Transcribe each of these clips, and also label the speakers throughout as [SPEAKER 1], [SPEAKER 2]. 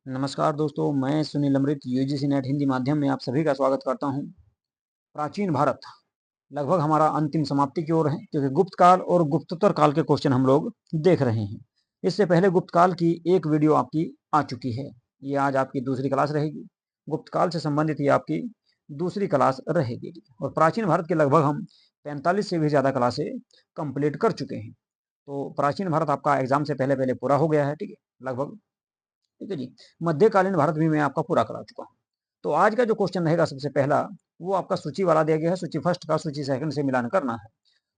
[SPEAKER 1] नमस्कार दोस्तों, मैं सुनील अमृत यूजीसी नेट हिंदी माध्यम में आप सभी का स्वागत करता हूं। प्राचीन भारत लगभग हमारा अंतिम समाप्ति की ओर है, क्योंकि गुप्त काल और गुप्तोत्तर काल के क्वेश्चन हम लोग देख रहे हैं। इससे पहले गुप्त काल की एक वीडियो आपकी आ चुकी है। ये आज आपकी दूसरी क्लास रहेगी। गुप्त काल से संबंधित ये आपकी दूसरी क्लास रहेगी। और प्राचीन भारत के लगभग हम 45 से भी ज़्यादा क्लासें कंप्लीट कर चुके हैं। तो प्राचीन भारत आपका एग्जाम से पहले पहले पूरा हो गया है, ठीक है, लगभग। ठीक है जी। मध्यकालीन भारत भी मैं आपका पूरा करा चुका हूँ। तो आज का जो क्वेश्चन रहेगा सबसे पहला, वो आपका सूची वाला दिया गया है। सूची फर्स्ट का सूची सेकंड से मिलान करना है।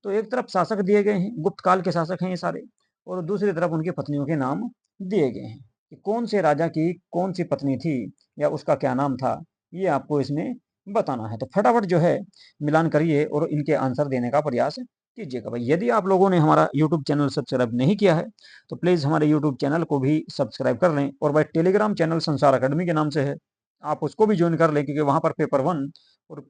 [SPEAKER 1] तो एक तरफ शासक दिए गए हैं, गुप्त काल के शासक हैं ये सारे, और दूसरी तरफ उनकी पत्नियों के नाम दिए गए हैं कि कौन से राजा की कौन सी पत्नी थी या उसका क्या नाम था, ये आपको इसमें बताना है। तो फटाफट जो है मिलान करिए और इनके आंसर देने का प्रयास कीजिएगा। भाई यदि आप लोगों ने हमारा यूट्यूब चैनल सब्सक्राइब नहीं किया है तो प्लीज़ हमारे यूट्यूब चैनल को भी सब्सक्राइब कर लें। और भाई टेलीग्राम चैनल संसार अकेडमी के नाम से है, आप उसको भी ज्वाइन कर लें, क्योंकि वहाँ पर पेपर 1 और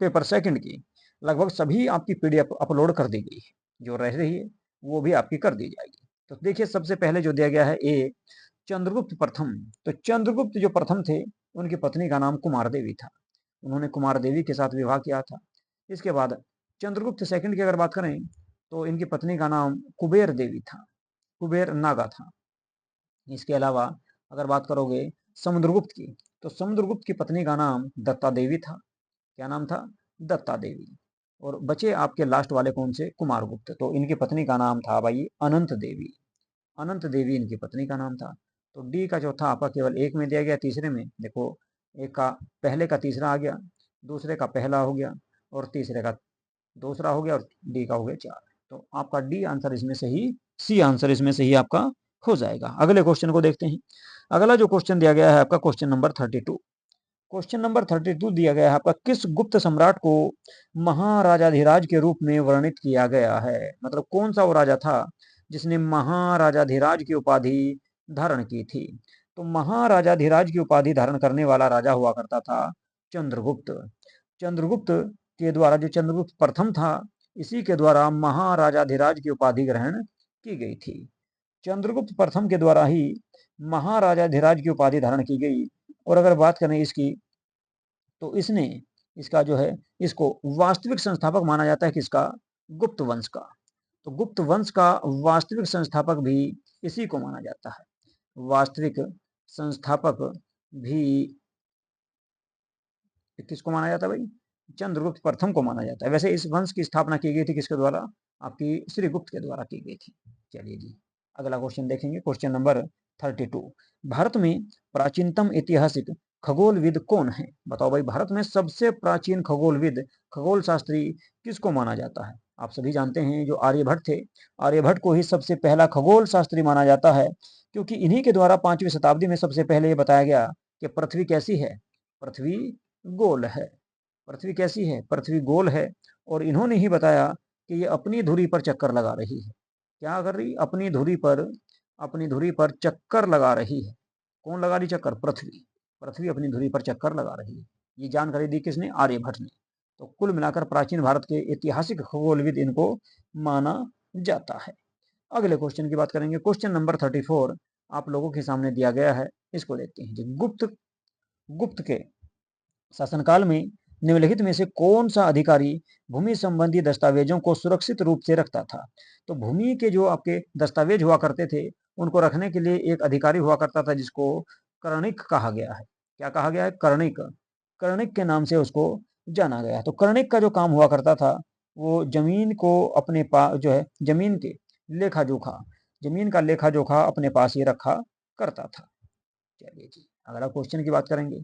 [SPEAKER 1] पेपर सेकंड की लगभग सभी आपकी पीडीएफ अपलोड कर दी गई है। जो रह रही है वो भी आपकी कर दी जाएगी। तो देखिए सबसे पहले जो दिया गया है ए, चंद्रगुप्त प्रथम। तो चंद्रगुप्त जो प्रथम थे, उनकी पत्नी का नाम कुमार देवी था। उन्होंने कुमार देवी के साथ विवाह किया था। इसके बाद चंद्रगुप्त सेकंड की अगर बात करें तो इनकी पत्नी का नाम कुबेर देवी था, कुबेर नागा था। इसके अलावा अगर बात करोगे समुद्रगुप्त की, तो समुद्रगुप्त की पत्नी का नाम दत्ता देवी था। क्या नाम था? दत्ता देवी। और बचे आपके लास्ट वाले कौन से? कुमारगुप्त। तो इनकी पत्नी का नाम था भाई अनंत देवी। अनंत देवी इनकी पत्नी का नाम था। तो डी का चौथा आपका केवल एक में दिया गया, तीसरे में देखो एक का पहले का तीसरा आ गया, दूसरे का पहला हो गया, और तीसरे का दूसरा हो गया, और डी का हो गया 4। तो आपका डी आंसर इसमें सही, सी आंसर इसमें सही आपका हो जाएगा। अगले क्वेश्चन को देखते हैं। अगला जो क्वेश्चन दिया गया है आपका क्वेश्चन नंबर 32। क्वेश्चन नंबर 32 दिया गया है आपका, किस गुप्त सम्राट को महाराजाधिराज के रूप में वर्णित किया गया है? मतलब कौन सा वो राजा था जिसने महाराजाधिराज की उपाधि धारण की थी? तो महाराजाधिराज की उपाधि धारण करने वाला राजा हुआ करता था चंद्रगुप्त। चंद्रगुप्त के द्वारा, जो चंद्रगुप्त प्रथम था, इसी के द्वारा महाराजाधिराज की उपाधि ग्रहण की गई थी। चंद्रगुप्त प्रथम के द्वारा ही महाराजाधिराज की उपाधि धारण की गई। और अगर बात करें इसकी, तो इसने इसका जो है, इसको वास्तविक संस्थापक माना जाता है किसका? गुप्त वंश का। तो गुप्त वंश का वास्तविक संस्थापक भी इसी को माना जाता है। वास्तविक संस्थापक भी किसको माना जाता है भाई? चंद्रगुप्त प्रथम को माना जाता है। वैसे इस वंश की स्थापना की गई थी किसके द्वारा? आपकी श्रीगुप्त के द्वारा की गई थी। चलिए जी, अगला क्वेश्चन देखेंगे, क्वेश्चन नंबर 32। भारत में प्राचीनतम ऐतिहासिक खगोलविद कौन है? बताओ भाई, भारत में सबसे प्राचीन खगोलविद, खगोल शास्त्री किसको माना जाता है? आप सभी जानते हैं जो आर्यभट्ट थे, आर्यभट्ट को ही सबसे पहला खगोल शास्त्री माना जाता है, क्योंकि इन्हीं के द्वारा 5वीं शताब्दी में सबसे पहले ये बताया गया कि पृथ्वी कैसी है? पृथ्वी गोल है। पृथ्वी कैसी है? पृथ्वी गोल है। और इन्होंने ही बताया कि ये अपनी धुरी पर चक्कर लगा रही है। क्या कर रही? अपनी धुरी पर, अपनी धुरी पर चक्कर लगा रही है। कौन लगा रही चक्कर? पृथ्वी। पृथ्वी अपनी धुरी पर चक्कर लगा रही है। ये जानकारी दी किसने? आर्यभट्ट ने। तो कुल मिलाकर प्राचीन भारत के ऐतिहासिक खगोलविद इनको माना जाता है। अगले क्वेश्चन की बात करेंगे, क्वेश्चन नंबर 34 आप लोगों के सामने दिया गया है। इसको देखते हैं। गुप्त गुप्त के शासनकाल में निम्नलिखित में से कौन सा अधिकारी भूमि संबंधी दस्तावेजों को सुरक्षित रूप से रखता था? तो भूमि के जो आपके दस्तावेज हुआ करते थे, उनको रखने के लिए एक अधिकारी हुआ करता था जिसको कर्णिक कहा गया है। क्या कहा गया है? कर्णिक। कर्णिक के नाम से उसको जाना गया। तो कर्णिक का जो काम हुआ करता था, वो जमीन को अपने पास जो है, जमीन के लेखा जोखा, जमीन का लेखा जोखा अपने पास ही रखा करता था। चलिए जी, अगला क्वेश्चन की बात करेंगे।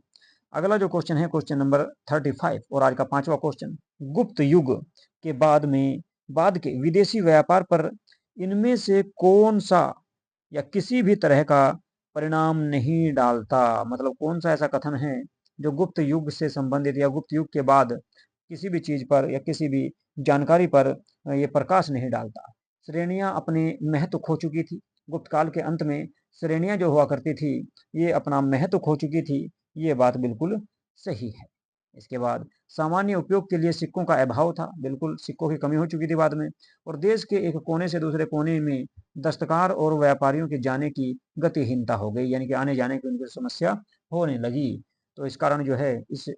[SPEAKER 1] अगला जो क्वेश्चन है क्वेश्चन नंबर 35 और आज का 5वां क्वेश्चन। गुप्त युग के बाद के विदेशी व्यापार पर इनमें से कौन सा या किसी भी तरह का परिणाम नहीं डालता? मतलब कौन सा ऐसा कथन है जो गुप्त युग से संबंधित या गुप्त युग के बाद किसी भी चीज पर या किसी भी जानकारी पर ये प्रकाश नहीं डालता? श्रेणियां अपने महत्व खो चुकी थी। गुप्त काल के अंत में श्रेणियां जो हुआ करती थी, ये अपना महत्व खो चुकी थी। ये बात बिल्कुल सही है। इसके बाद सामान्य उपयोग के लिए सिक्कों का अभाव था, बिल्कुल सिक्कों की कमी हो चुकी थी बाद में। और देश के एक कोने से दूसरे कोने में दस्तकार और व्यापारियों के जाने की गतिहीनता हो गई, यानी कि आने जाने की उनकी समस्या होने लगी। तो इस कारण जो है इस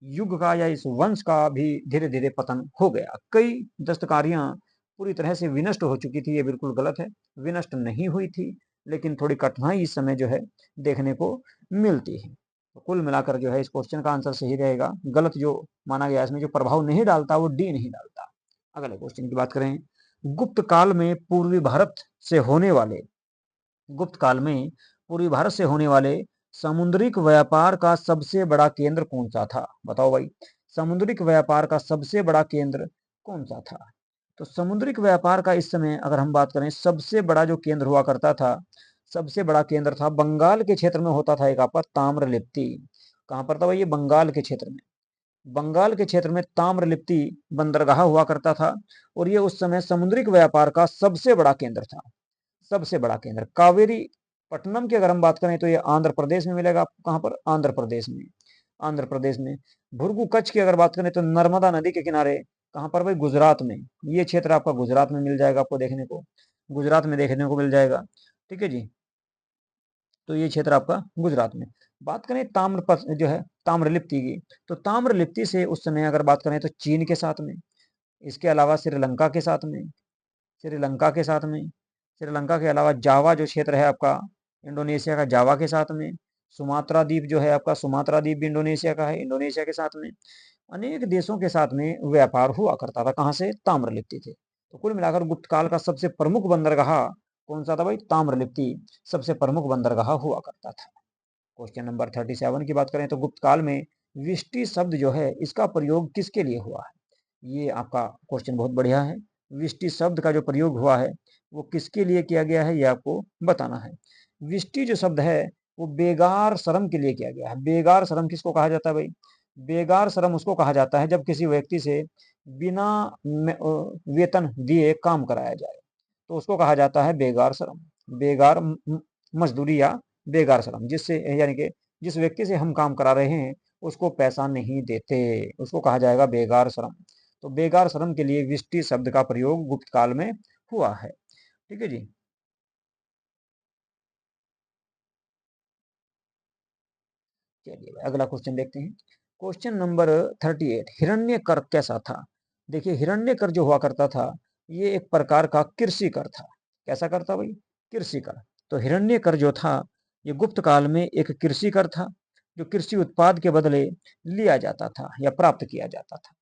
[SPEAKER 1] युग का या इस वंश का भी धीरे धीरे पतन हो गया। कई दस्तकारियां पूरी तरह से विनष्ट हो चुकी थी, ये बिल्कुल गलत है, विनष्ट नहीं हुई थी, लेकिन थोड़ी कठिनाई इस समय जो है देखने को मिलती है। तो कुल मिलाकर जो है इस क्वेश्चन का आंसर सही रहेगा। गलत जो माना गया इसमें जो प्रभाव नहीं डालता वो डी नहीं डालता। अगले क्वेश्चन की बात करें, गुप्त काल में पूर्वी भारत से होने वाले गुप्त काल में पूर्वी भारत से होने वाले समुद्रिक व्यापार का सबसे बड़ा केंद्र कौन सा था? बताओ भाई, समुद्रिक व्यापार का सबसे बड़ा केंद्र कौन सा था? तो समुद्रिक व्यापार का इस समय अगर हम बात करें, सबसे बड़ा जो केंद्र हुआ करता था, सबसे बड़ा केंद्र था बंगाल के क्षेत्र में होता था एक आपका ताम्रलिप्ति। कहां पर था भाई? ये बंगाल के क्षेत्र में। बंगाल के क्षेत्र में ताम्रलिप्ति बंदरगाह हुआ करता था और ये उस समय समुद्रिक व्यापार का सबसे बड़ा केंद्र था। सबसे बड़ा केंद्र कावेरी पट्टनम की अगर हम बात करें तो ये आंध्र प्रदेश में मिलेगा आपको। कहां पर? आंध्र प्रदेश में। आंध्र प्रदेश में। भुरगु कच्छ की अगर बात करें तो नर्मदा नदी के किनारे। कहां पर भाई? गुजरात में। ये क्षेत्र आपका गुजरात में मिल जाएगा आपको देखने को, गुजरात में देखने को मिल जाएगा। ठीक है जी, तो ये क्षेत्र आपका गुजरात में। बात करें जो है ताम्रलिप्ति की, तो ताम्रलिप्ति से उस समय अगर बात करें तो चीन के साथ में, इसके अलावा श्रीलंका के साथ में, श्रीलंका के साथ में, श्रीलंका के अलावा जावा जो क्षेत्र है आपका इंडोनेशिया का, जावा के साथ में, सुमात्रा द्वीप जो है आपका, सुमात्रा द्वीप भी इंडोनेशिया का है, इंडोनेशिया के साथ में, अनेक देशों के साथ में व्यापार हुआ करता था। कहां से? ताम्रलिप्ति थे। तो कुल मिलाकर गुप्त काल का सबसे प्रमुख बंदरगाह कौन सा था भाई? ताम्रलिप्ति सबसे प्रमुख बंदरगाह हुआ करता था। क्वेश्चन नंबर 37 की बात करें तो गुप्त काल में विष्टि शब्द जो है इसका प्रयोग किसके लिए हुआ है? ये आपका क्वेश्चन बहुत बढ़िया है। विष्टि शब्द का जो प्रयोग हुआ है वो किसके लिए किया गया है, ये आपको बताना है। विष्टि जो शब्द है वो बेगार श्रम के लिए किया गया है। बेगार श्रम किसको कहा जाता है भाई? बेगार श्रम उसको कहा जाता है जब किसी व्यक्ति से बिना वेतन दिए काम कराया जाए, तो उसको कहा जाता है बेगार श्रम। बेगार मजदूरी या बेगार श्रम, जिससे यानी कि जिस व्यक्ति से हम काम करा रहे हैं उसको पैसा नहीं देते, उसको कहा जाएगा बेगार श्रम। तो बेगार श्रम के लिए विष्टि शब्द का प्रयोग गुप्त काल में हुआ है। ठीक है जी, चलिए भाई अगला क्वेश्चन देखते हैं। क्वेश्चन नंबर 38, हिरण्य कर कैसा था? देखिए हिरण्य कर जो हुआ करता था ये एक प्रकार का कृषि कर था। कैसा कर था भाई? कृषि कर। तो हिरण्य कर जो था ये गुप्त काल में एक कृषि कर था जो कृषि उत्पाद के बदले लिया जाता था या प्राप्त किया जाता था।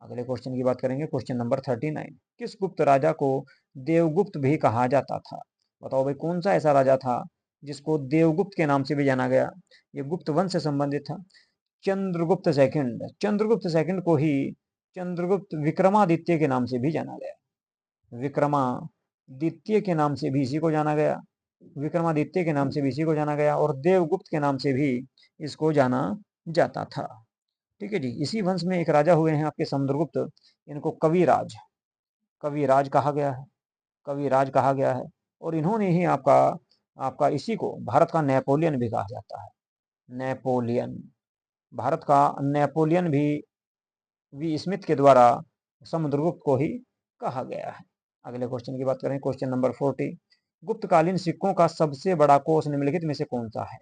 [SPEAKER 1] अगले क्वेश्चन की बात करेंगे, क्वेश्चन नंबर 39, किस गुप्त राजा को देवगुप्त भी कहा जाता था? बताओ भाई कौन सा ऐसा राजा था जिसको देवगुप्त के नाम से भी जाना गया? ये गुप्त वंश से संबंधित था। चंद्रगुप्त सेकंड, चंद्रगुप्त सेकंड को ही चंद्रगुप्त विक्रमादित्य के नाम से भी जाना गया। विक्रमादित्य के नाम से भी इसी को जाना गया, विक्रमादित्य के नाम से भी इसी को जाना गया और देवगुप्त के नाम से भी इसको जाना जाता था। ठीक है जी, इसी वंश में एक राजा हुए हैं आपके समुद्रगुप्त, इनको कविराज, कविराज कहा गया है, कविराज कहा गया है। और इन्होंने ही आपका आपका इसी को भारत का नेपोलियन भी कहा जाता है। नेपोलियन, भारत का नेपोलियन भी स्मिथ के द्वारा समुद्रगुप्त को ही कहा गया है। अगले क्वेश्चन की बात करें, क्वेश्चन नंबर 40, गुप्तकालीन सिक्कों का सबसे बड़ा कोष निम्नलिखित में से कौन सा है?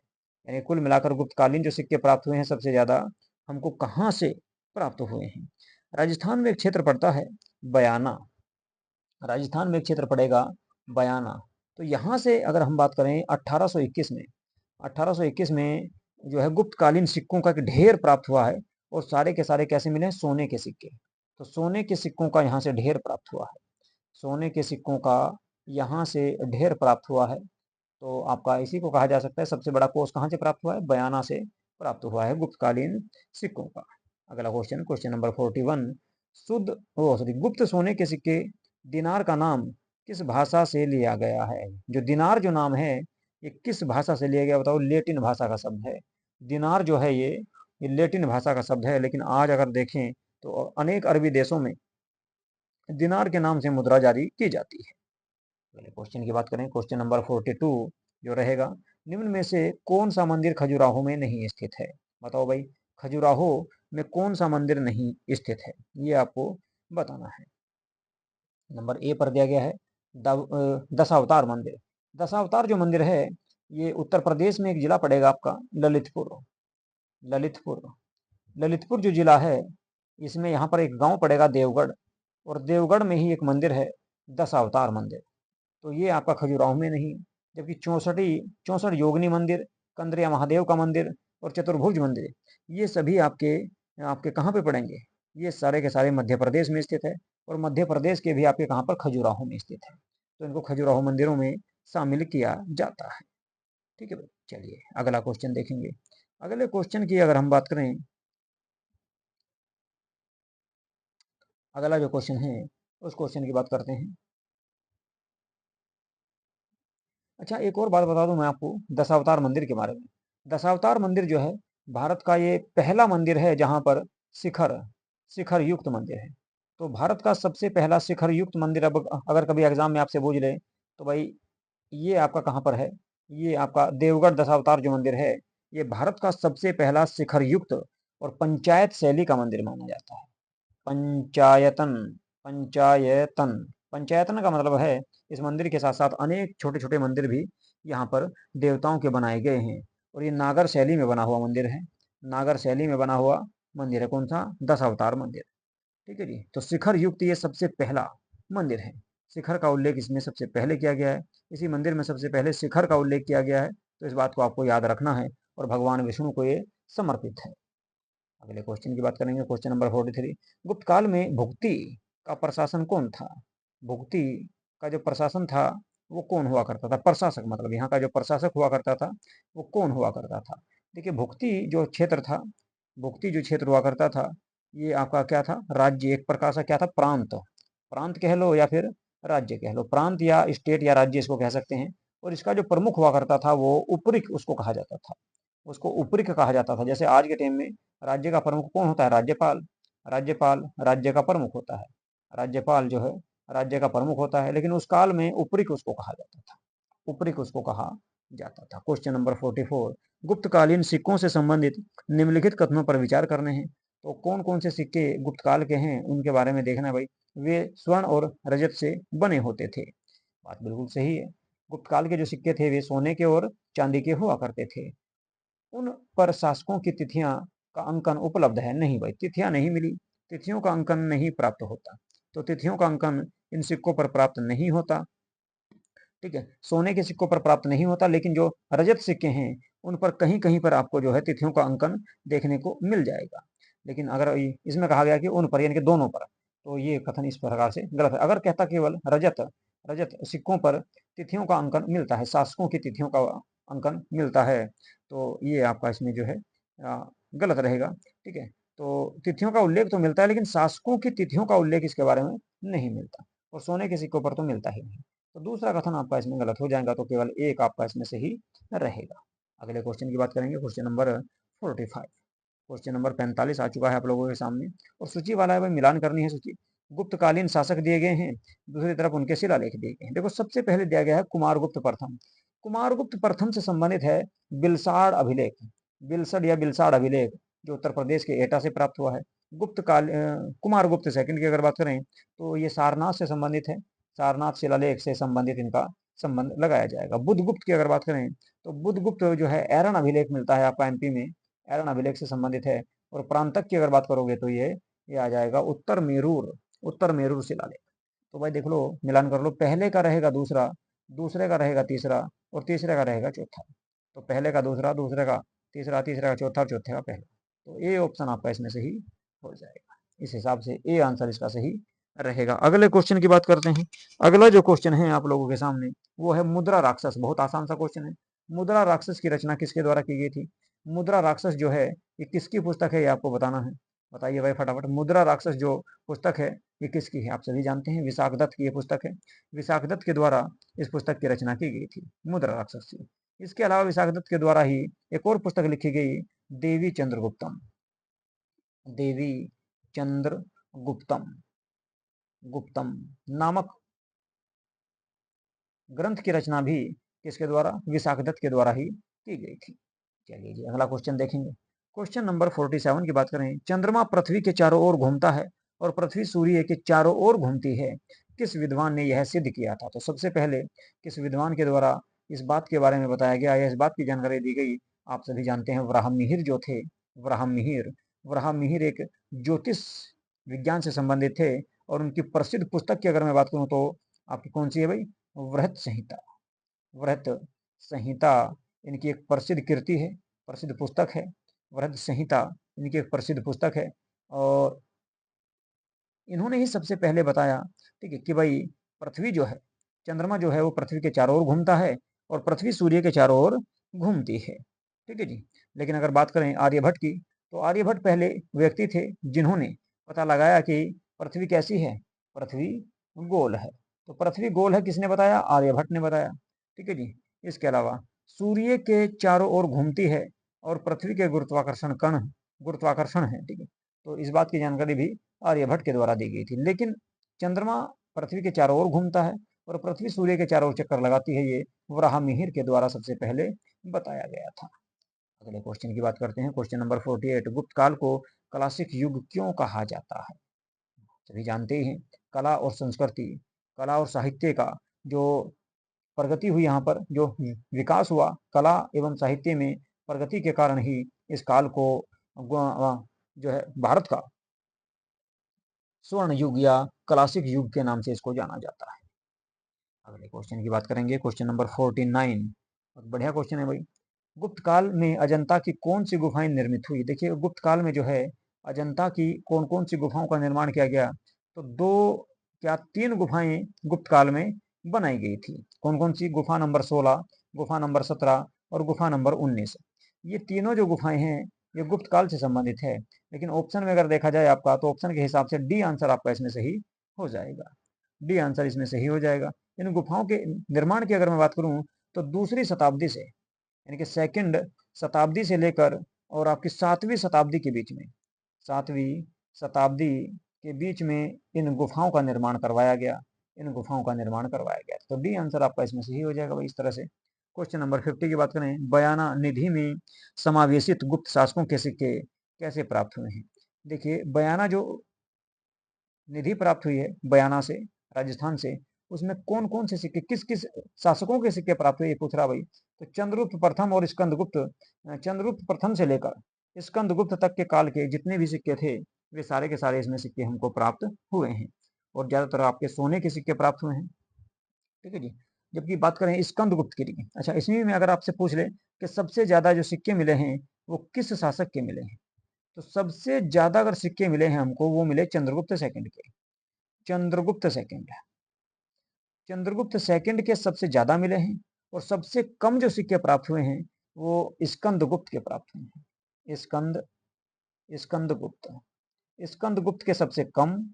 [SPEAKER 1] यानी कुल मिलाकर गुप्तकालीन जो सिक्के प्राप्त हुए हैं सबसे ज्यादा हमको कहाँ से प्राप्त हुए हैं? राजस्थान में एक क्षेत्र पड़ता है बयाना, राजस्थान में एक क्षेत्र पड़ेगा बयाना। तो यहाँ से अगर हम बात करें 1821 में, 1821 में जो है गुप्तकालीन सिक्कों का एक ढेर प्राप्त हुआ है और सारे के सारे कैसे मिले? सोने के सिक्के। तो सोने के सिक्कों का यहाँ से ढेर प्राप्त हुआ है, सोने के सिक्कों का यहाँ से ढेर प्राप्त हुआ है। तो आपका इसी को कहा जा सकता है सबसे बड़ा कोष कहाँ से प्राप्त हुआ है? बयाना से प्राप्त हुआ है गुप्तकालीन सिक्कों का। अगला क्वेश्चन, क्वेश्चन नंबर 41, शुद्ध ओ सॉरी गुप्त सोने के सिक्के दिनार का नाम किस भाषा से लिया गया है? जो दिनार जो नाम है ये किस भाषा से लिया गया बताओ? लेटिन भाषा का शब्द है। दिनार जो है ये लेटिन भाषा का शब्द है, लेकिन आज अगर देखें तो अनेक अरबी देशों में दिनार के नाम से मुद्रा जारी की जाती है। पहले क्वेश्चन की बात करें, क्वेश्चन नंबर 42 जो रहेगा, निम्न में से कौन सा मंदिर खजुराहो में नहीं स्थित है? बताओ भाई, खजुराहो में कौन सा मंदिर नहीं स्थित है, ये आपको बताना है। नंबर ए पर दिया गया है दशावतार मंदिर। दशावतार जो मंदिर है ये उत्तर प्रदेश में एक जिला पड़ेगा आपका ललितपुर। ललितपुर ललितपुर जो जिला है इसमें यहाँ पर एक गांव पड़ेगा देवगढ़, और देवगढ़ में ही एक मंदिर है दशावतार मंदिर। तो ये आपका खजुराहो में नहीं, जबकि 64 योगिनी मंदिर, कंद्रिया महादेव का मंदिर और चतुर्भुज मंदिर, ये सभी आपके आपके कहाँ पे पड़ेंगे, ये सारे के सारे मध्य प्रदेश में स्थित है, और मध्य प्रदेश के भी आपके कहाँ पर खजुराहो में स्थित है। तो इनको खजुराहो मंदिरों में शामिल किया जाता है। ठीक है भाई, चलिए अगला क्वेश्चन देखेंगे। अगले क्वेश्चन की अगर हम बात करें, अगला जो क्वेश्चन है उस क्वेश्चन की बात करते हैं। अच्छा, एक और बात बता दूं मैं आपको दशावतार मंदिर के बारे में। दशावतार मंदिर जो है भारत का ये पहला मंदिर है जहां पर शिखर शिखर युक्त मंदिर है। तो भारत का सबसे पहला शिखर युक्त मंदिर, अब अगर कभी एग्जाम में आपसे पूछ ले तो भाई ये आपका कहाँ पर है, ये आपका देवगढ़ दशावतार जो मंदिर है ये भारत का सबसे पहला शिखर युक्त और पंचायत शैली का मंदिर माना जाता है। पंचायतन पंचायतन पंचायतन का मतलब है इस मंदिर के साथ साथ अनेक छोटे छोटे मंदिर भी यहाँ पर देवताओं के बनाए गए हैं, और ये नागर शैली में बना हुआ मंदिर है। नागर शैली में बना हुआ मंदिर है, कौन सा, दशावतार मंदिर। ठीक है जी, तो शिखर युक्त ये सबसे पहला मंदिर है। शिखर का उल्लेख इसमें सबसे पहले किया गया है, इसी मंदिर में सबसे पहले शिखर का उल्लेख किया गया है। तो इस बात को आपको याद रखना है, और भगवान विष्णु को ये समर्पित है। अगले क्वेश्चन की बात करेंगे, क्वेश्चन नंबर 43। गुप्त काल में भुक्ति का प्रशासन कौन था? भुक्ति का जो प्रशासन था वो कौन हुआ करता था? प्रशासक, मतलब यहाँ का जो प्रशासक हुआ करता था वो कौन हुआ करता था? देखिए, भुक्ति जो क्षेत्र था, भुक्ति जो क्षेत्र हुआ करता था ये आपका क्या था, राज्य, एक प्रकार से क्या था, प्रांत। प्रांत कह लो या फिर राज्य कह लो, प्रांत या स्टेट या राज्य इसको कह सकते हैं। और इसका जो प्रमुख हुआ करता था वो उपरिक उसको कहा जाता था, उसको उपरिक कहा जाता था। जैसे आज के टाइम में राज्य का प्रमुख कौन होता है? राज्यपाल। राज्यपाल राज्य का प्रमुख होता है, राज्यपाल जो है राज्य का प्रमुख होता है, लेकिन उस काल में उपरिक उसको कहा जाता था, उपरिक उसको कहा जाता था। Question number 44। गुप्तकालीन सिक्कों से संबंधित निम्नलिखित कथनों पर विचार करने हैं। तो कौन कौन से सिक्के गुप्त काल के हैं उनके बारे में देखना है भाई। वे स्वर्ण और रजत से बने होते थे, बात बिल्कुल सही है। गुप्त काल के जो सिक्के थे वे सोने के और चांदी के हुआ करते थे। उन पर शासकों की तिथियां का अंकन उपलब्ध है? नहीं भाई, तिथियां नहीं मिली, तिथियों का अंकन नहीं प्राप्त होता। तो तिथियों का अंकन इन सिक्कों पर प्राप्त नहीं होता। ठीक है, सोने के सिक्कों पर प्राप्त नहीं होता, लेकिन जो रजत सिक्के हैं उन पर कहीं कहीं पर आपको जो है तिथियों का अंकन देखने को मिल जाएगा। लेकिन अगर इसमें कहा गया कि उन पर यानी कि दोनों पर, तो ये कथन इस प्रकार से गलत है। अगर कहता केवल रजत रजत सिक्कों पर तिथियों का अंकन मिलता है, शासकों की तिथियों का अंकन मिलता है, तो ये आपका इसमें जो है गलत रहेगा। ठीक है, तो तिथियों का उल्लेख तो मिलता है, लेकिन शासकों की तिथियों का उल्लेख इसके बारे में नहीं मिलता, और सोने के सिक्कों पर तो मिलता ही नहीं। तो दूसरा कथन आपका इसमें गलत हो जाएगा, तो केवल एक आपका इसमें सही रहेगा। अगले क्वेश्चन की बात करेंगे, क्वेश्चन नंबर 45। क्वेश्चन नंबर 45 आ चुका है आप लोगों के सामने, और सूची वाला है भाई, मिलान करनी है सूची। गुप्तकालीन शासक दिए गए हैं, दूसरी तरफ उनके शिलालेख दिए गए हैं। देखो, सबसे पहले दिया गया है कुमारगुप्त प्रथम। कुमारगुप्त प्रथम से संबंधित है बिलसाड़ अभिलेख, बिलसड या बिलसाड़ अभिलेख, जो उत्तर प्रदेश के एटा से प्राप्त हुआ है। गुप्त काल कुमारगुप्त सेकंड की अगर बात करें तो ये सारनाथ से संबंधित है, सारनाथ शिलालेख से संबंधित इनका संबंध लगाया जाएगा। बुद्धगुप्त की अगर बात करें तो बुद्धगुप्त जो है एरन अभिलेख मिलता है आपका एमपी में, एरन अभिलेख से संबंधित है। और प्रांतक की अगर बात करोगे तो ये आ जाएगा उत्तर मेरूर शिलालेख। तो भाई देख लो, मिलान कर लो, पहले का रहेगा दूसरा, दूसरे का रहेगा तीसरा, और तीसरे का रहेगा चौथा। तो पहले का दूसरा, दूसरे का तीसरा, तीसरे का चौथा, और चौथे का पहला। तो ए ऑप्शन आपका इसमें सही हो जाएगा। इस हिसाब से ए आंसर इसका सही रहेगा। अगले क्वेश्चन की बात करते हैं। अगला जो क्वेश्चन है आप लोगों के सामने वो है मुद्रा राक्षस। बहुत आसान सा क्वेश्चन है। मुद्रा राक्षस की रचना किसके द्वारा की गई थी? मुद्रा राक्षस जो है ये किसकी पुस्तक है, ये आपको बताना है। बताइए भाई फटाफट। मुद्रा राक्षस जो पुस्तक है ये किसकी है? आप सभी जानते हैं, विशाख दत्त की ये पुस्तक है। विशाख दत्त के द्वारा इस पुस्तक की रचना की गई थी, मुद्रा राक्षस की। इसके अलावा विशाख दत्त के द्वारा ही एक और पुस्तक लिखी गई, देवी चंद्रगुप्तम, देवी चंद्रगुप्तम गुप्तम नामक ग्रंथ की रचना भी किसके द्वारा? विशाखदत्त के द्वारा ही की गई थी। चलिए जी, अगला क्वेश्चन देखेंगे। क्वेश्चन नंबर 47 की बात करें, चंद्रमा पृथ्वी के चारों ओर घूमता है और पृथ्वी सूर्य के चारों ओर घूमती है, किस विद्वान ने यह सिद्ध किया था? तो सबसे पहले किस विद्वान के द्वारा इस बात के बारे में बताया गया या इस बात की जानकारी दी गई? आप सभी जानते हैं, वराहमिहिर जो थे, वराहमिहिर वराहमिहिर एक ज्योतिष विज्ञान से संबंधित थे और उनकी प्रसिद्ध पुस्तक की अगर मैं बात करूं तो आपकी कौन सी है भाई? वृहत संहिता। वृहत संहिता इनकी एक प्रसिद्ध कृति है, प्रसिद्ध पुस्तक है। वृहत संहिता इनकी एक प्रसिद्ध पुस्तक है और इन्होंने ही सबसे पहले बताया, ठीक है, कि भाई पृथ्वी जो है, चंद्रमा जो है वो पृथ्वी के चारों ओर घूमता है और पृथ्वी सूर्य के चारों ओर घूमती है, ठीक है जी। लेकिन अगर बात करें आर्यभट्ट की, तो आर्यभट्ट पहले व्यक्ति थे जिन्होंने पता लगाया कि पृथ्वी कैसी है, पृथ्वी गोल है। तो पृथ्वी गोल है किसने बताया? आर्यभट्ट ने बताया, ठीक है जी। इसके अलावा सूर्य के चारों ओर घूमती है और पृथ्वी के गुरुत्वाकर्षण है, ठीक है। तो इस बात की जानकारी भी आर्यभट्ट के द्वारा दी गई थी। लेकिन चंद्रमा पृथ्वी के चारों ओर घूमता है और पृथ्वी सूर्य के चारों ओर चक्कर लगाती है, ये वराहमिहिर के द्वारा सबसे पहले बताया गया था। अगले क्वेश्चन की बात करते हैं, क्वेश्चन नंबर 48, गुप्त काल को क्लासिक युग क्यों कहा जाता है? सभी जानते ही हैं, कला और संस्कृति, कला और साहित्य का जो प्रगति हुई, यहाँ पर जो विकास हुआ कला एवं साहित्य में प्रगति के कारण ही इस काल को जो है भारत का स्वर्ण युग या क्लासिक युग के नाम से इसको जाना जाता है। अगले क्वेश्चन की बात करेंगे, क्वेश्चन नंबर 49। बहुत बढ़िया क्वेश्चन है भाई। गुप्त काल में अजंता की कौन सी गुफाएं निर्मित हुई? देखिए, गुप्त काल में जो है अजंता की कौन कौन सी गुफाओं का निर्माण किया गया? तो दो क्या तीन गुफाएं गुप्त काल में बनाई गई थी। कौन कौन सी? गुफा नंबर 16, गुफा नंबर 17 और गुफा नंबर 19। ये तीनों जो गुफाएं हैं ये गुप्त काल से संबंधित है। लेकिन ऑप्शन में अगर देखा जाए आपका, तो ऑप्शन के हिसाब से डी आंसर आपका इसमें सही हो जाएगा। डी आंसर इसमें सही हो जाएगा। इन गुफाओं के निर्माण की अगर मैं बात करूं तो दूसरी शताब्दी से, यानी कि सेकंड शताब्दी से लेकर और आपकी 7वीं शताब्दी के बीच में, 7वीं शताब्दी के बीच में इन गुफाओं का निर्माण करवाया गया, इन गुफाओं का निर्माण करवाया गया। तो डी आंसर आपका इसमें सही हो जाएगा भाई। इस तरह से क्वेश्चन नंबर 50 की बात करें, बयाना निधि में समावेशित गुप्त शासकों के सिक्के कैसे प्राप्त हुए हैं? देखिए, बयाना जो निधि प्राप्त हुई है बयाना से, राजस्थान से, उसमें कौन कौन से सिक्के, किस किस शासकों के सिक्के प्राप्त हुए, ये पूछ रहा भाई। तो चंद्रगुप्त प्रथम और स्कंदगुप्त, चंद्रगुप्त प्रथम से लेकर स्कंदगुप्त तक के काल के जितने भी सिक्के थे, वे सारे के सारे इसमें सिक्के हमको प्राप्त हुए हैं और ज्यादातर आपके सोने के सिक्के प्राप्त हुए हैं, ठीक है जी। जबकि बात करें स्कंदगुप्त की, अच्छा, इसमें में अगर आपसे पूछ ले कि सबसे ज्यादा जो सिक्के मिले हैं वो किस शासक के मिले हैं, तो सबसे ज्यादा अगर सिक्के मिले हैं हमको, वो मिले चंद्रगुप्त सेकंड के। चंद्रगुप्त सेकंड, चंद्रगुप्त सेकंड के सबसे ज्यादा मिले हैं और सबसे कम जो सिक्के प्राप्त हुए हैं वो स्कंदगुप्त के प्राप्त हुए हैं। स्कंदगुप्त, स्कंदगुप्त के सबसे कम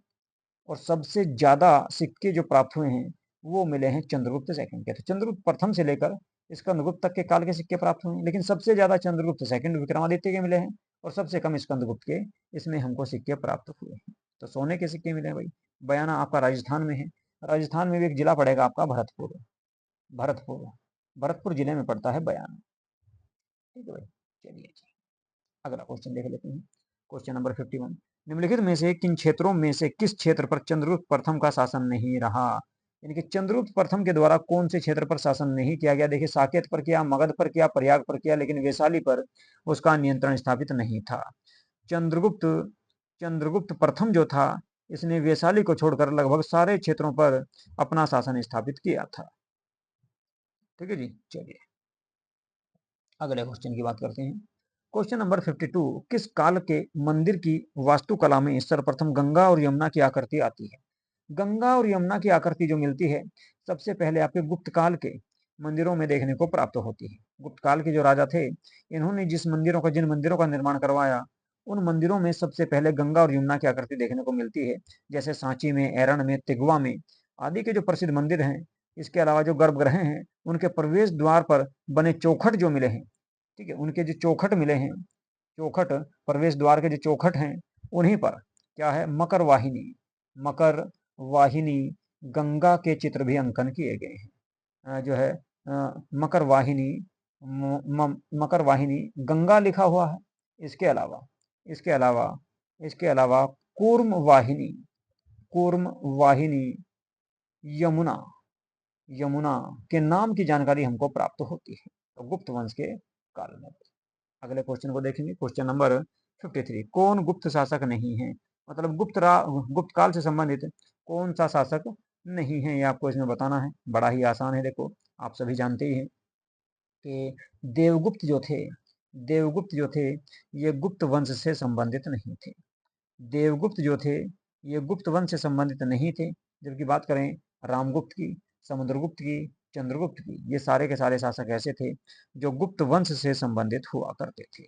[SPEAKER 1] और सबसे ज्यादा सिक्के जो प्राप्त हुए हैं वो मिले हैं चंद्रगुप्त सेकंड के। तो चंद्रगुप्त प्रथम से लेकर स्कंदगुप्त तक के काल के सिक्के प्राप्त हुए हैं, लेकिन सबसे ज्यादा चंद्रगुप्त सेकंड विक्रमादित्य के मिले हैं और सबसे कम स्कंदगुप्त के इसमें हमको सिक्के प्राप्त हुए हैं। तो सोने के सिक्के मिले हैं भाई। बयाना आपका राजस्थान में है। राजस्थान में भी एक जिला पड़ेगा आपका भरतपुर, भरतपुर, भरतपुर जिले में पड़ता है बयाना, ठीक है भाई। चलिए जी, अगला क्वेश्चन देख लेते हैं, क्वेश्चन नंबर 51। निम्नलिखित में से किन क्षेत्रों में से किस क्षेत्र पर चंद्रगुप्त प्रथम का शासन नहीं रहा? यानी कि चंद्रगुप्त प्रथम के द्वारा कौन से क्षेत्र पर शासन नहीं किया गया? देखिए, साकेत पर किया, मगध पर किया, प्रयाग पर किया, लेकिन वैशाली पर उसका नियंत्रण स्थापित नहीं था। चंद्रगुप्त चंद्रगुप्त प्रथम जो था, इसने वैशाली को छोड़कर लगभग सारे क्षेत्रों पर अपना शासन स्थापित किया था, ठीक है जी। चलिए अगले क्वेश्चन की बात करते हैं, क्वेश्चन नंबर 52। किस काल के मंदिर की वास्तुकला में सर्वप्रथम गंगा और यमुना की आकृति आती है? गंगा और यमुना की आकृति जो मिलती है सबसे पहले आपके गुप्त काल के मंदिरों में देखने को प्राप्त होती है। गुप्त काल के जो राजा थे, इन्होंने जिन मंदिरों का निर्माण करवाया, उन मंदिरों में सबसे पहले गंगा और यमुना की आकृति देखने को मिलती है। जैसे सांची में, एरण में, तिगवा में आदि के जो प्रसिद्ध मंदिर हैं। इसके अलावा जो गर्भगृह हैं, उनके प्रवेश द्वार पर बने चौखट जो मिले हैं, ठीक है, उनके जो चौखट मिले हैं, चौखट, प्रवेश द्वार के जो चौखट हैं, उन्हीं पर क्या है, मकर वाहिनी, मकर वाहिनी गंगा के चित्र भी अंकन किए गए हैं। जो है मकर वाहिनी, मकर वाहिनी गंगा लिखा हुआ है इसके अलावा इसके अलावा इसके अलावा कूर्म वाहिनी, कूर्म वाहिनी, यमुना, यमुना के नाम की जानकारी हमको प्राप्त होती है तो गुप्त वंश के काल में। अगले क्वेश्चन को देखेंगे, क्वेश्चन नंबर 53। कौन गुप्त शासक नहीं है, मतलब गुप्त काल से संबंधित कौन सा शासक नहीं है, ये आपको इसमें बताना है। बड़ा ही आसान है, देखो आप सभी जानते ही हैं कि देवगुप्त जो थे ये गुप्त वंश से संबंधित नहीं थे। देवगुप्त जो थे ये गुप्त वंश से संबंधित नहीं थे। जबकि बात करें रामगुप्त की, समुद्रगुप्त की, चंद्रगुप्त की, ये सारे के सारे शासक ऐसे थे जो गुप्त वंश से संबंधित हुआ करते थे।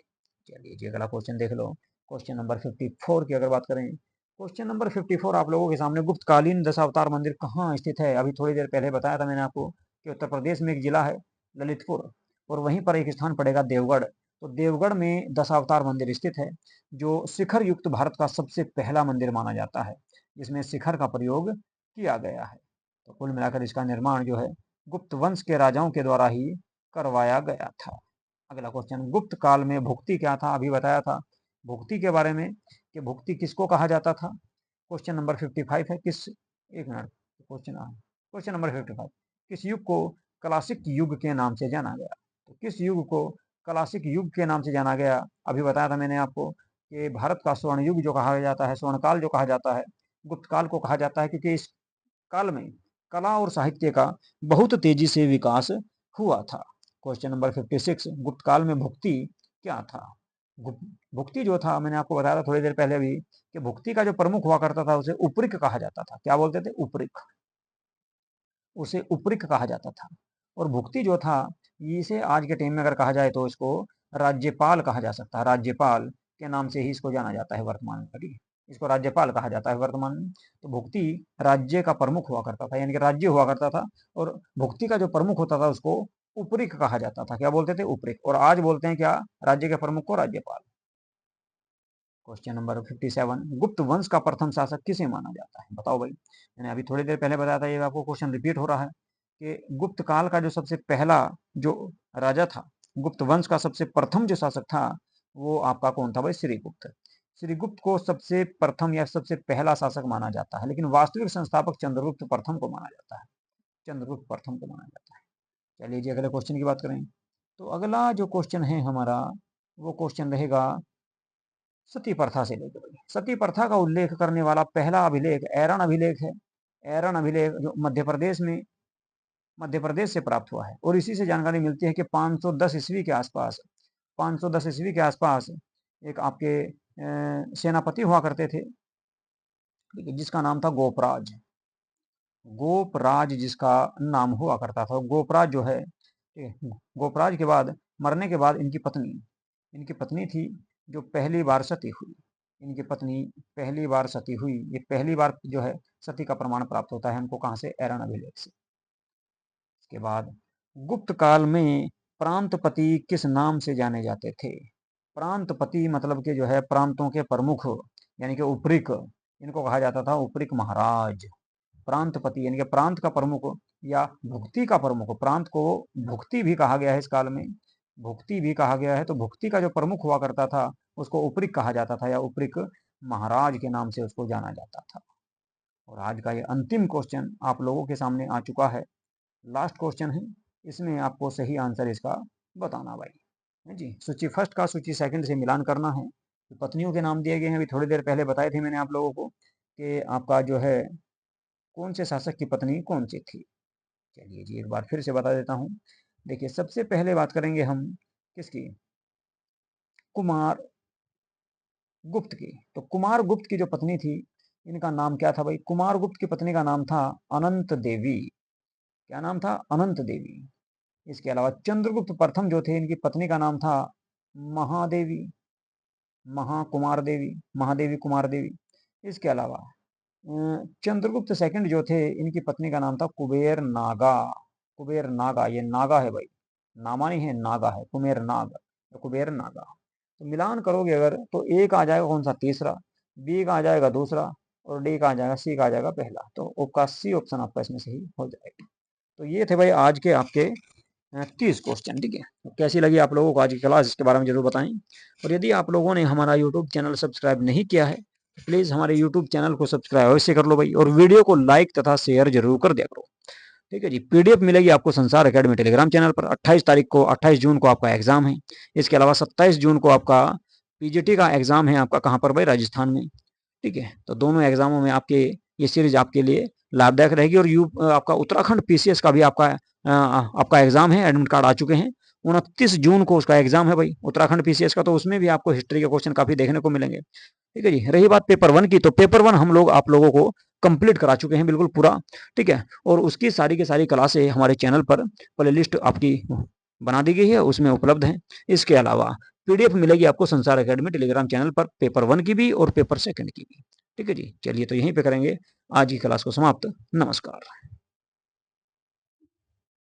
[SPEAKER 1] चलिए जी अगला क्वेश्चन देख लो, क्वेश्चन नंबर 54 की अगर बात करें, क्वेश्चन नंबर 54 आप लोगों के सामने, गुप्तकालीन दशावतार मंदिर कहाँ स्थित है। अभी थोड़ी देर पहले बताया था मैंने आपको कि उत्तर प्रदेश में एक जिला है ललितपुर, और वहीं पर एक स्थान पड़ेगा देवगढ़। तो देवगढ़ में दशावतार मंदिर स्थित है, जो शिखर युक्त भारत का सबसे पहला मंदिर माना जाता है, जिसमें शिखर का प्रयोग किया गया है। तो कुल मिलाकर इसका निर्माण जो है गुप्त वंश के राजाओं के द्वारा ही करवाया गया था। अगला क्वेश्चन, गुप्त काल में भुक्ति क्या था, अभी बताया था भुक्ति के बारे में कि भुक्ति किसको कहा जाता था। क्वेश्चन नंबर 55 है, किस, एक मिनट, क्वेश्चन नंबर 55, किस युग को क्लासिक युग के नाम से जाना गया। तो किस युग को क्लासिक युग के नाम से जाना गया, अभी बताया था मैंने आपको कि भारत का स्वर्ण युग जो कहा जाता है, स्वर्ण काल जो कहा जाता है, गुप्त काल को कहा जाता है, क्योंकि इस काल में कला और साहित्य का बहुत तेजी से विकास हुआ था। क्वेश्चन नंबर 56, गुप्त काल में भुक्ति क्या था। भुक्ति जो था, मैंने आपको बताया था थोड़ी देर पहले भी कि भुक्ति का जो प्रमुख हुआ करता था उसे उपरिक कहा जाता था। क्या बोलते थे, उपरिक, उसे उपरिक कहा जाता था। और भुक्ति जो था, इसे आज के टाइम में अगर कहा जाए तो इसको राज्यपाल कहा जा सकता है, राज्यपाल के नाम से ही इसको जाना जाता है वर्तमान में, ठीक है, इसको राज्यपाल कहा जाता है वर्तमान में। तो भुक्ति राज्य का प्रमुख हुआ करता था, यानी कि राज्य हुआ करता था, और भुक्ति का जो प्रमुख होता था उसको उपरिक कहा जाता था। क्या बोलते थे, उपरिक। और आज बोलते हैं क्या, राज्य के प्रमुख को राज्यपाल। क्वेश्चन नंबर 57, गुप्त वंश का प्रथम शासक किसे माना जाता है, बताओ भाई। मैंने अभी थोड़ी देर पहले बताया था, ये आपको क्वेश्चन रिपीट हो रहा है कि गुप्त काल का जो सबसे पहला जो राजा था, गुप्त वंश का सबसे प्रथम जो शासक था, वो आपका कौन था भाई, श्रीगुप्त। श्रीगुप्त को सबसे प्रथम या सबसे पहला शासक माना जाता है, लेकिन वास्तविक संस्थापक चंद्रगुप्त प्रथम को माना जाता है, चंद्रगुप्त प्रथम को माना जाता है। चलिए जी अगले क्वेश्चन की बात करें, तो अगला जो क्वेश्चन है हमारा, वो क्वेश्चन रहेगा सती प्रथा से लेकर। सती प्रथा का उल्लेख करने वाला पहला अभिलेख ऐरन अभिलेख है। ऐरन अभिलेख जो मध्य प्रदेश से प्राप्त हुआ है, और इसी से जानकारी मिलती है कि 510 ईस्वी के आसपास, 510 ईस्वी के आसपास एक आपके सेनापति हुआ करते थे, जिसका नाम था गोपराज। गोपराज जिसका नाम हुआ करता था, गोपराज जो है, गोपराज के बाद, मरने के बाद इनकी पत्नी थी जो पहली बार सती हुई। इनकी पत्नी पहली बार सती हुई, ये पहली बार जो है सती का प्रमाण प्राप्त होता है हमको कहाँ से, ऐरन अभिलेख से। इसके बाद गुप्त काल में प्रांतपति किस नाम से जाने जाते थे। प्रांतपति मतलब कि जो है प्रांतों के प्रमुख, यानी कि उपरिक, इनको कहा जाता था उपरिक महाराज। प्रांतपति यानी कि प्रांत का प्रमुख या भुक्ति का प्रमुख, प्रांत को भुक्ति भी कहा गया है इस काल में, भुक्ति भी कहा गया है। तो भुक्ति का जो प्रमुख हुआ करता था उसको उपरिक कहा जाता था, या उपरिक महाराज के नाम से उसको जाना जाता था। और आज का ये अंतिम क्वेश्चन आप लोगों के सामने आ चुका है, लास्ट क्वेश्चन है, इसमें आपको सही आंसर इसका बताना भाई, है जी। सूची फर्स्ट का सूची सेकंड से मिलान करना है। तो पत्नियों के नाम दिए गए हैं, अभी थोड़ी देर पहले बताए थे मैंने आप लोगों को कि आपका जो है कौन से शासक की पत्नी कौन सी थी। चलिए जी एक बार फिर से बता देता हूँ। देखिए सबसे पहले बात करेंगे हम किसकी, कुमार गुप्त की। तो कुमार गुप्त की जो पत्नी थी, इनका नाम क्या था भाई, कुमार गुप्त की पत्नी का नाम था अनंत देवी। क्या नाम था, अनंत देवी। इसके अलावा चंद्रगुप्त प्रथम जो थे, इनकी पत्नी का नाम था महादेवी, महाकुमार देवी, महादेवी कुमार देवी। इसके अलावा चंद्रगुप्त सेकंड जो थे, इनकी पत्नी का नाम था कुबेर नागा, कुबेर नागा, ये नागा है भाई, नामा नहीं है, नागा है, कुबेर नाग, तो कुबेर नागा। तो मिलान करोगे अगर तो ए का आ जाएगा कौन सा, तीसरा, बी का आ जाएगा दूसरा, और डी का आ जाएगा, सी का आ जाएगा पहला। तो आपका सी ऑप्शन आपका इसमें सही हो जाएगा। तो ये थे भाई आज के आपके 30 क्वेश्चन। ठीक है, तो कैसी लगी आप लोगों को आज की क्लास, इसके बारे में जरूर बताएं। और यदि आप लोगों ने हमारा यूट्यूब चैनल सब्सक्राइब नहीं किया है तो प्लीज़ हमारे यूट्यूब चैनल को सब्सक्राइब अवश्य कर लो भाई, और वीडियो को लाइक तथा शेयर जरूर कर दिया करो। ठीक है जी, पीडीएफ मिलेगी आपको संसार एकेडमी टेलीग्राम चैनल पर। 28 जून को आपका एग्जाम है। इसके अलावा 27 जून को आपका पीजीटी का एग्जाम है आपका, कहाँ पर भाई, राजस्थान में। ठीक है, तो दोनों एग्जामों में आपके ये सीरीज आपके लिए लाभदायक रहेगी। और आपका उत्तराखंड पीसीएस का भी आपका एग्जाम है, एडमिट कार्ड आ चुके हैं। 29 जून को उसका एग्जाम है भाई, उत्तराखंड पीसीएस का, तो उसमें भी आपको हिस्ट्री के क्वेश्चन काफी देखने को मिलेंगे। ठीक है जी, रही बात पेपर 1 की, तो पेपर 1 हम लोग आप लोगों को कंप्लीट करा चुके हैं बिल्कुल पूरा। ठीक है, और उसकी सारी की सारी क्लासें हमारे चैनल पर प्लेलिस्ट आपकी बना दी गई है, उसमें उपलब्ध है। इसके अलावा पीडीएफ मिलेगी आपको संसार एकेडमी टेलीग्राम चैनल पर, पेपर 1 की भी और पेपर 2 की भी। ठीक है जी, चलिए तो यहीं पे करेंगे आज की क्लास को समाप्त। नमस्कार।